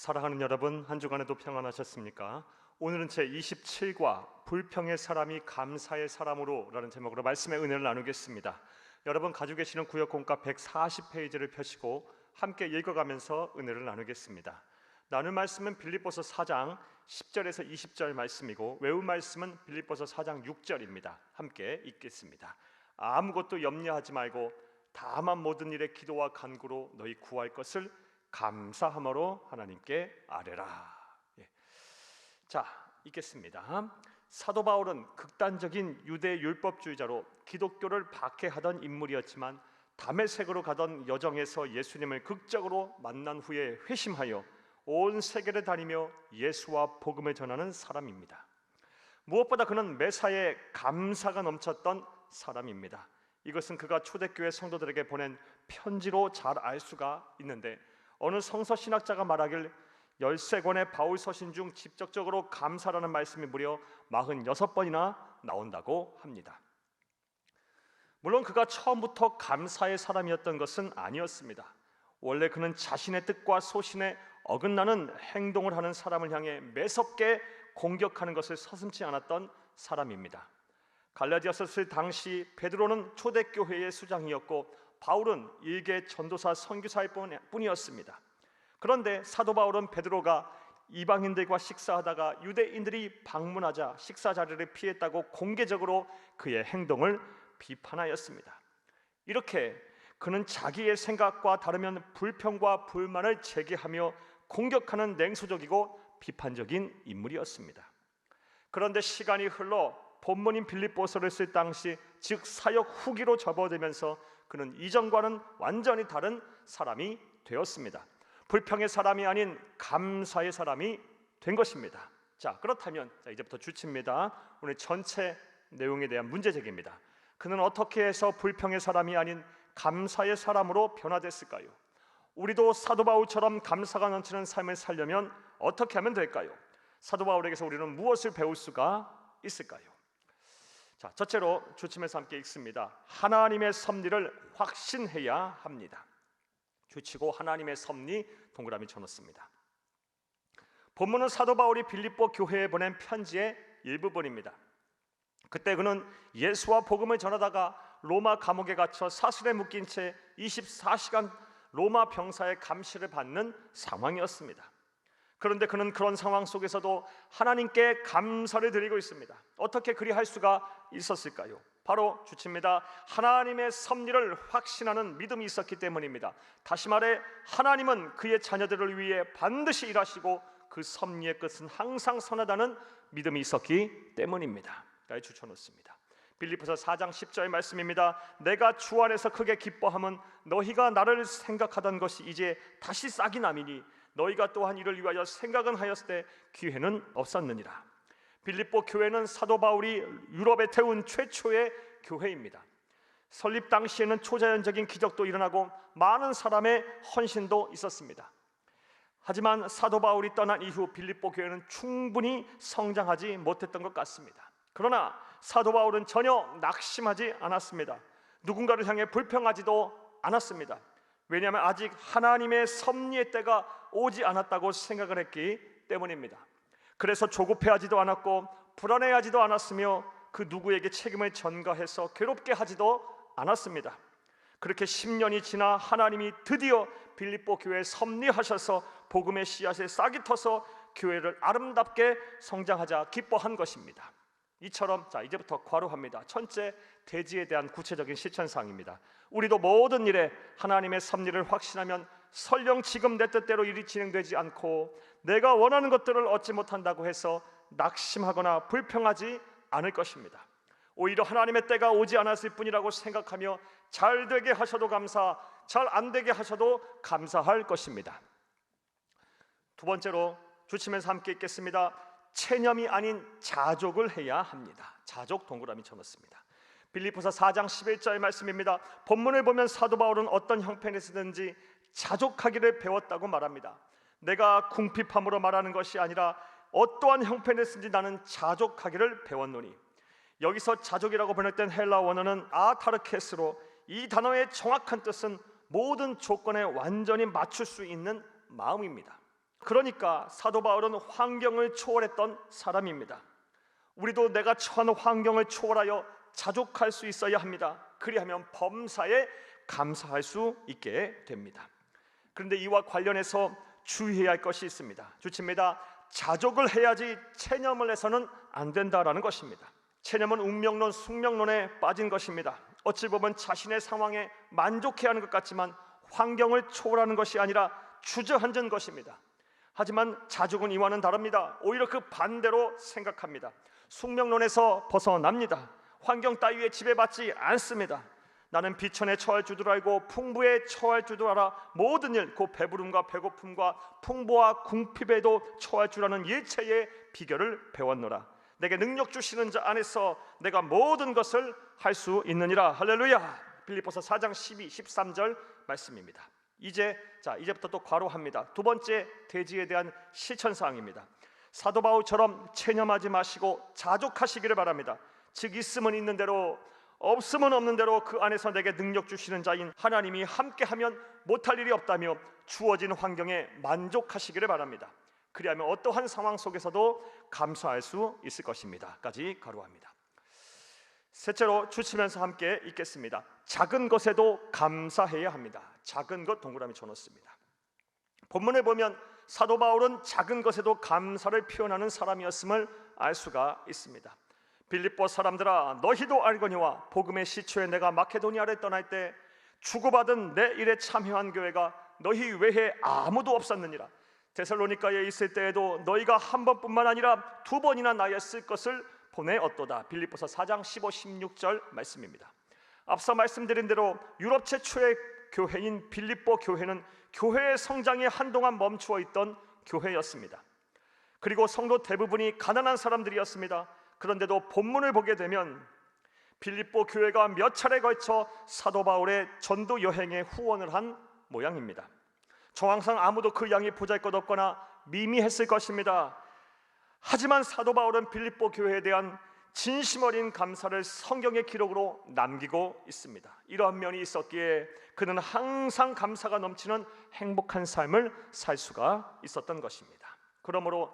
사랑하는 여러분, 한 주간에도 평안하셨습니까? 오늘은 제27과 불평의 사람이 감사의 사람으로 라는 제목으로 말씀의 은혜를 나누겠습니다. 여러분 가지고 계시는 구역공과 140페이지를 펴시고 함께 읽어가면서 은혜를 나누겠습니다. 나눌 말씀은 빌립보서 4장 10절에서 20절 말씀이고 외운 말씀은 빌립보서 4장 6절입니다. 함께 읽겠습니다. 아무것도 염려하지 말고 다만 모든 일에 기도와 간구로 너희 구할 것을 감사함으로 하나님께 아뢰라. 자, 읽겠습니다. 사도 바울은 극단적인 유대 율법주의자로 기독교를 박해하던 인물이었지만 다메섹으로 가던 여정에서 예수님을 극적으로 만난 후에 회심하여 온 세계를 다니며 예수와 복음을 전하는 사람입니다. 무엇보다 그는 매사에 감사가 넘쳤던 사람입니다. 이것은 그가 초대교회 성도들에게 보낸 편지로 잘 알 수가 있는데, 어느 성서신학자가 말하길 13권의 바울 서신 중 직접적으로 감사라는 말씀이 무려 46번이나 나온다고 합니다. 물론 그가 처음부터 감사의 사람이었던 것은 아니었습니다. 원래 그는 자신의 뜻과 소신에 어긋나는 행동을 하는 사람을 향해 매섭게 공격하는 것을 서슴지 않았던 사람입니다. 갈라디아서 쓸 당시 베드로는 초대교회의 수장이었고 바울은 일개 전도사 선교사일 뿐이었습니다. 그런데 사도 바울은 베드로가 이방인들과 식사하다가 유대인들이 방문하자 식사 자리를 피했다고 공개적으로 그의 행동을 비판하였습니다. 이렇게 그는 자기의 생각과 다르면 불평과 불만을 제기하며 공격하는 냉소적이고 비판적인 인물이었습니다. 그런데 시간이 흘러 본문인 빌립보서를 쓸 당시, 즉 사역 후기로 접어들면서 그는 이전과는 완전히 다른 사람이 되었습니다. 불평의 사람이 아닌 감사의 사람이 된 것입니다. 자, 그렇다면 이제부터 주치입니다. 오늘 전체 내용에 대한 문제 제기입니다. 그는 어떻게 해서 불평의 사람이 아닌 감사의 사람으로 변화됐을까요? 우리도 사도 바울처럼 감사가 넘치는 삶을 살려면 어떻게 하면 될까요? 사도 바울에게서 우리는 무엇을 배울 수가 있을까요? 자, 첫째로 주침에서 함께 읽습니다. 하나님의 섭리를 확신해야 합니다. 주치고 하나님의 섭리 동그라미 쳐놓습니다. 본문은 사도 바울이 빌립보 교회에 보낸 편지의 일부분입니다. 그때 그는 예수와 복음을 전하다가 로마 감옥에 갇혀 사슬에 묶인 채 24시간 로마 병사의 감시를 받는 상황이었습니다. 그런데 그는 그런 상황 속에서도 하나님께 감사를 드리고 있습니다. 어떻게 그리할 수가 있었을까요? 바로 주치입니다. 하나님의 섭리를 확신하는 믿음이 있었기 때문입니다. 다시 말해 하나님은 그의 자녀들을 위해 반드시 일하시고 그 섭리의 끝은 항상 선하다는 믿음이 있었기 때문입니다. 여기 주쳐놓습니다. 빌립보서 4장 10절 말씀입니다. 내가 주 안에서 크게 기뻐함은 너희가 나를 생각하던 것이 이제 다시 싹이 나미니 너희가 또한 이를 위하여 생각은 하였을 때 기회는 없었느니라. 빌립보 교회는 사도 바울이 유럽에 태운 최초의 교회입니다. 설립 당시에는 초자연적인 기적도 일어나고 많은 사람의 헌신도 있었습니다. 하지만 사도 바울이 떠난 이후 빌립보 교회는 충분히 성장하지 못했던 것 같습니다. 그러나 사도 바울은 전혀 낙심하지 않았습니다. 누군가를 향해 불평하지도 않았습니다. 왜냐하면 아직 하나님의 섭리의 때가 오지 않았다고 생각을 했기 때문입니다. 그래서 조급해하지도 않았고 불안해하지도 않았으며 그 누구에게 책임을 전가해서 괴롭게 하지도 않았습니다. 그렇게 10년이 지나 하나님이 드디어 빌립보 교회에 섭리하셔서 복음의 씨앗에 싹이 터서 교회를 아름답게 성장하자 기뻐한 것입니다. 이처럼 이제부터 과로합니다. 첫째, 대지에 대한 구체적인 실천사항입니다. 우리도 모든 일에 하나님의 섭리를 확신하면 설령 지금 내 뜻대로 일이 진행되지 않고 내가 원하는 것들을 얻지 못한다고 해서 낙심하거나 불평하지 않을 것입니다. 오히려 하나님의 때가 오지 않았을 뿐이라고 생각하며 잘 되게 하셔도 감사, 잘 안 되게 하셔도 감사할 것입니다. 두 번째로 주치면서 함께 읽겠습니다. 체념이 아닌 자족을 해야 합니다. 자족 동그라미 쳐놓습니다. 빌립보서 4장 11절 말씀입니다. 본문을 보면 사도 바울은 어떤 형편에서든지 자족하기를 배웠다고 말합니다. 내가 궁핍함으로 말하는 것이 아니라 어떠한 형편에서든지 나는 자족하기를 배웠노니. 여기서 자족이라고 번역된 헬라 원어는 아타르케스로, 이 단어의 정확한 뜻은 모든 조건에 완전히 맞출 수 있는 마음입니다. 그러니까 사도 바울은 환경을 초월했던 사람입니다. 우리도 내가 처한 환경을 초월하여 자족할 수 있어야 합니다. 그리하면 범사에 감사할 수 있게 됩니다. 그런데 이와 관련해서 주의해야 할 것이 있습니다. 주칩니다. 자족을 해야지 체념을 해서는 안 된다라는 것입니다. 체념은 운명론, 숙명론에 빠진 것입니다. 어찌 보면 자신의 상황에 만족해야 하는 것 같지만 환경을 초월하는 것이 아니라 주저앉은 것입니다. 하지만 자족은 이와는 다릅니다. 오히려 그 반대로 생각합니다. 숙명론에서 벗어납니다. 환경 따위에 지배받지 않습니다. 나는 비천에 처할 줄도 알고 풍부에 처할 줄도 알아 모든 일 곧 배부름과 배고픔과 풍부와 궁핍에도 처할 줄 아는 일체의 비결을 배웠노라. 내게 능력 주시는 자 안에서 내가 모든 것을 할 수 있느니라. 할렐루야. 빌립보서 4장 12, 13절 말씀입니다. 이제부터 또 괄호합니다. 두 번째 대지에 대한 실천사항입니다. 사도 바울처럼 체념하지 마시고 자족하시기를 바랍니다. 즉 있으면 있는 대로 없으면 없는 대로 그 안에서 내게 능력 주시는 자인 하나님이 함께하면 못할 일이 없다며 주어진 환경에 만족하시기를 바랍니다. 그리하면 어떠한 상황 속에서도 감사할 수 있을 것입니다. 까지 괄호합니다. 셋째로 주치면서 함께 읽겠습니다. 작은 것에도 감사해야 합니다. 작은 것 동그라미 쳐놓습니다. 본문에 보면 사도 바울은 작은 것에도 감사를 표현하는 사람이었음을 알 수가 있습니다. 빌립보 사람들아 너희도 알거니와 복음의 시초에 내가 마케도니아를 떠날 때 주고받은 내 일에 참여한 교회가 너희 외에 아무도 없었느니라. 데살로니가에 있을 때에도 너희가 한 번뿐만 아니라 두 번이나 나의 쓸 것을 보내었도다. 빌립보서 4장 15, 16절 말씀입니다. 앞서 말씀드린 대로 유럽 최초의 교회인 빌립보 교회는 교회의 성장이 한동안 멈추어 있던 교회였습니다. 그리고 성도 대부분이 가난한 사람들이었습니다. 그런데도 본문을 보게 되면 빌립보 교회가 몇 차례 걸쳐 사도 바울의 전도 여행에 후원을 한 모양입니다. 정황상 아무도 그 양이 보잘것없거나 미미했을 것입니다. 하지만 사도 바울은 빌립보 교회에 대한 진심 어린 감사를 성경의 기록으로 남기고 있습니다. 이러한 면이 있었기에 그는 항상 감사가 넘치는 행복한 삶을 살 수가 있었던 것입니다. 그러므로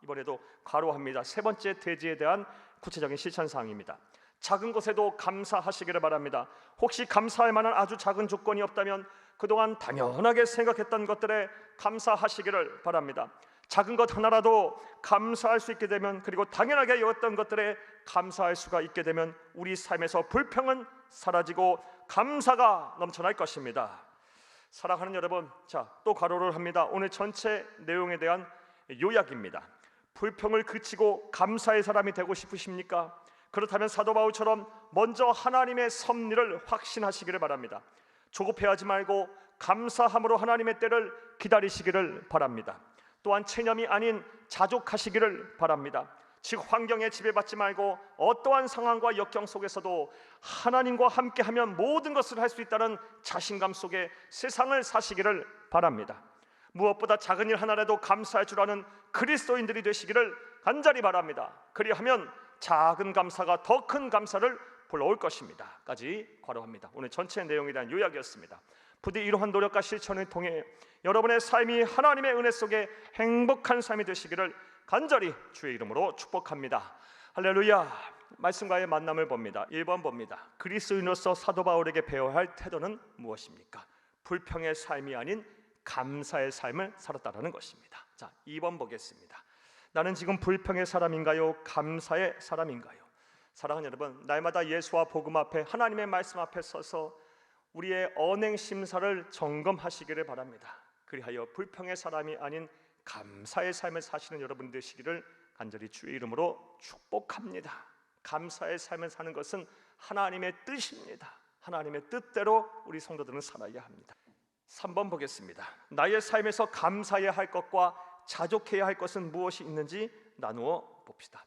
이번에도 괄호합니다. 세 번째 대지에 대한 구체적인 실천사항입니다. 작은 것에도 감사하시기를 바랍니다. 혹시 감사할 만한 아주 작은 조건이 없다면 그동안 당연하게 생각했던 것들에 감사하시기를 바랍니다. 작은 것 하나라도 감사할 수 있게 되면, 그리고 당연하게 여겼던 것들에 감사할 수가 있게 되면 우리 삶에서 불평은 사라지고 감사가 넘쳐날 것입니다. 사랑하는 여러분, 또 괄호를 합니다. 오늘 전체 내용에 대한 요약입니다. 불평을 그치고 감사의 사람이 되고 싶으십니까? 그렇다면 사도 바울처럼 먼저 하나님의 섭리를 확신하시기를 바랍니다. 조급해하지 말고 감사함으로 하나님의 때를 기다리시기를 바랍니다. 또한 체념이 아닌 자족하시기를 바랍니다. 즉 환경에 지배받지 말고 어떠한 상황과 역경 속에서도 하나님과 함께하면 모든 것을 할 수 있다는 자신감 속에 세상을 사시기를 바랍니다. 무엇보다 작은 일 하나라도 감사할 줄 아는 그리스도인들이 되시기를 간절히 바랍니다. 그리하면 작은 감사가 더 큰 감사를 불러올 것입니다. 까지 괄호합니다. 오늘 전체 내용에 대한 요약이었습니다. 부디 이러한 노력과 실천을 통해 여러분의 삶이 하나님의 은혜 속에 행복한 삶이 되시기를 간절히 주의 이름으로 축복합니다. 할렐루야. 말씀과의 만남을 봅니다. 1번 봅니다. 그리스도인으로서 사도 바울에게 배워야 할 태도는 무엇입니까? 불평의 삶이 아닌 감사의 삶을 살았다라는 것입니다. 2번 보겠습니다. 나는 지금 불평의 사람인가요? 감사의 사람인가요? 사랑하는 여러분, 날마다 예수와 복음 앞에, 하나님의 말씀 앞에 서서 우리의 언행 심사를 점검하시기를 바랍니다. 그리하여 불평의 사람이 아닌 감사의 삶을 사시는 여러분 되시기를 간절히 주의 이름으로 축복합니다. 감사의 삶을 사는 것은 하나님의 뜻입니다. 하나님의 뜻대로 우리 성도들은 살아야 합니다. 3번 보겠습니다. 나의 삶에서 감사해야 할 것과 자족해야 할 것은 무엇이 있는지 나누어 봅시다.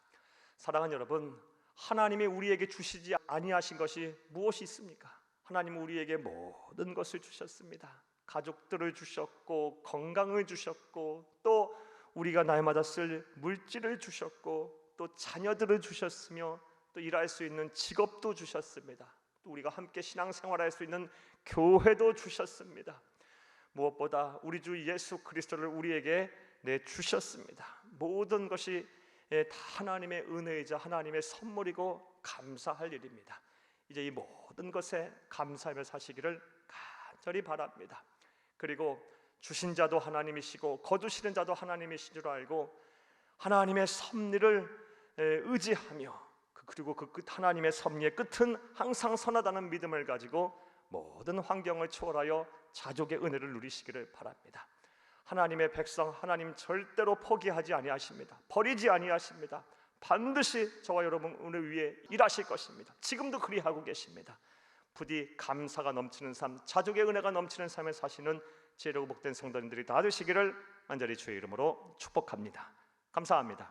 사랑하는 여러분, 하나님이 우리에게 주시지 아니하신 것이 무엇이 있습니까? 하나님은 우리에게 모든 것을 주셨습니다. 가족들을 주셨고, 건강을 주셨고, 또 우리가 날마다 쓸 물질을 주셨고, 또 자녀들을 주셨으며, 또 일할 수 있는 직업도 주셨습니다. 또 우리가 함께 신앙생활할 수 있는 교회도 주셨습니다. 무엇보다 우리 주 예수 그리스도를 우리에게 내주셨습니다. 모든 것이 다 하나님의 은혜이자 하나님의 선물이고 감사할 일입니다. 이제 이 모든 것에 감사하며 사시기를 간절히 바랍니다. 그리고 주신 자도 하나님이시고 거두시는 자도 하나님이신 줄 알고 하나님의 섭리를 의지하며 그리고 그 끝 하나님의 섭리의 끝은 항상 선하다는 믿음을 가지고 모든 환경을 초월하여 자족의 은혜를 누리시기를 바랍니다. 하나님의 백성, 하나님 절대로 포기하지 아니하십니다. 버리지 아니하십니다. 반드시 저와 여러분을 위해 일하실 것입니다. 지금도 그리하고 계십니다. 부디 감사가 넘치는 삶, 자족의 은혜가 넘치는 삶을 사시는 지혜롭고 복된 성도님들이 다 되시기를 간절히 주의 이름으로 축복합니다. 감사합니다.